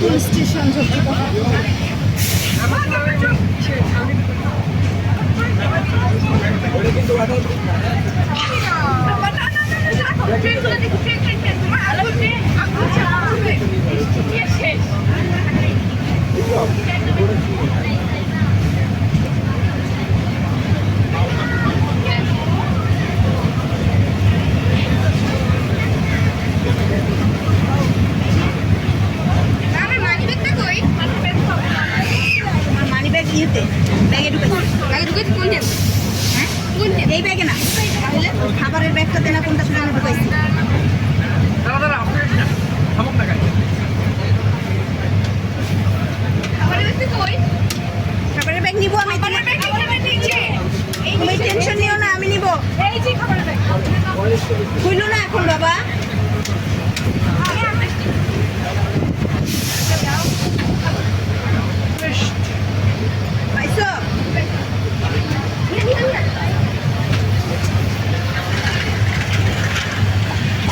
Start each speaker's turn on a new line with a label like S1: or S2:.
S1: নতুন স্টেশন ইয়েতে ব্যাগে ঢুকেছি কোন দিন হ্যাঁ কোন দিন এই ব্যাগে না তাহলে খাবারের ব্যাগটা দেনা কোনটা ছিল